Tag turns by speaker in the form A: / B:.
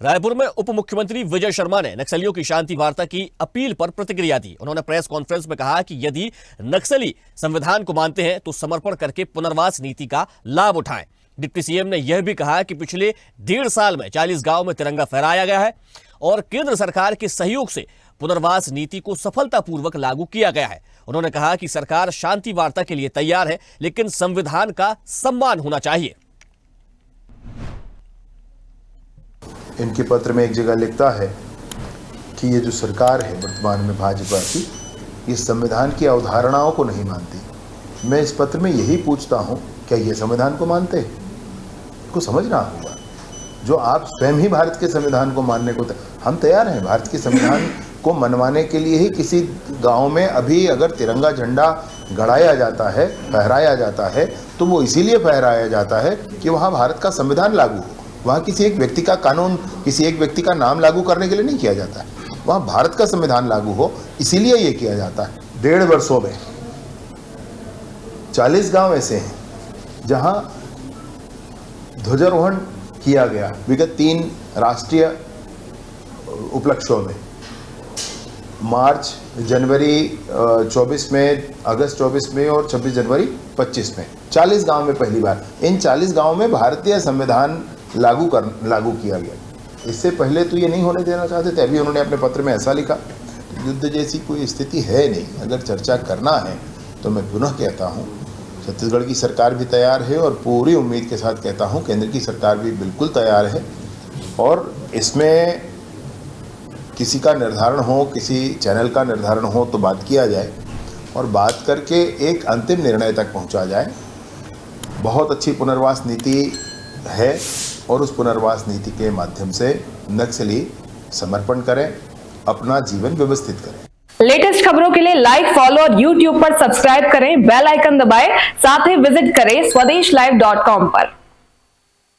A: रायपुर में उप मुख्यमंत्री विजय शर्मा ने नक्सलियों की शांति वार्ता की अपील पर प्रतिक्रिया दी। उन्होंने प्रेस कॉन्फ्रेंस में कहा कि यदि नक्सली संविधान को मानते हैं तो समर्पण करके पुनर्वास नीति का लाभ उठाएं। डिप्टी सीएम ने यह भी कहा कि पिछले 1.5 साल में 40 गांव में तिरंगा फहराया गया है और केंद्र सरकार के सहयोग से पुनर्वास नीति को सफलतापूर्वक लागू किया गया है। उन्होंने कहा कि सरकार शांति वार्ता के लिए तैयार है, लेकिन संविधान का सम्मान होना चाहिए।
B: इनके पत्र में एक जगह लिखता है कि ये जो सरकार है वर्तमान में भाजपा की, ये संविधान की अवधारणाओं को नहीं मानती। मैं इस पत्र में यही पूछता हूँ, क्या ये संविधान को मानते हैं? को समझना होगा। जो आप स्वयं ही भारत के संविधान को मानने को हम तैयार हैं। भारत के संविधान को मनवाने के लिए ही किसी गांव में अभी अगर तिरंगा झंडा गड़ाया जाता है, फहराया जाता है, तो वो इसीलिए फहराया जाता है कि वहाँ भारत का संविधान लागू हो। वहाँ किसी एक व्यक्ति का कानून, किसी एक व्यक्ति का नाम लागू करने के लिए नहीं किया जाता है। वहाँ भारत का संविधान लागू हो, इसीलिए ये किया जाता है। 1.5 वर्षों में 40 गांव ऐसे हैं जहाँ ध्वजारोहण किया गया विगत 3 राष्ट्रीय उपलक्ष्यों में, मार्च, जनवरी 24 में, अगस्त 24 में और 26 जनवरी 25 में। 40 गांव में पहली बार इन 40 गांव में भारतीय संविधान लागू किया गया। इससे पहले तो ये नहीं होने देना चाहते थे। अभी उन्होंने अपने पत्र में ऐसा लिखा, युद्ध जैसी कोई स्थिति है नहीं। अगर चर्चा करना है तो मैं पुनः कहता हूँ, छत्तीसगढ़ की सरकार भी तैयार है और पूरी उम्मीद के साथ कहता हूँ केंद्र की सरकार भी बिल्कुल तैयार है। और इसमें किसी का निर्धारण हो, किसी चैनल का निर्धारण हो तो बात किया जाए और बात करके एक अंतिम निर्णय तक पहुँचा जाए। बहुत अच्छी पुनर्वास नीति है और उस पुनर्वास नीति के माध्यम से नक्सली समर्पण करें, अपना जीवन व्यवस्थित करें।
C: लेटेस्ट खबरों के लिए लाइक, फॉलो और यूट्यूब पर सब्सक्राइब करें, बेल आइकन दबाएं, साथ ही विजिट करें swedeshlive.com पर।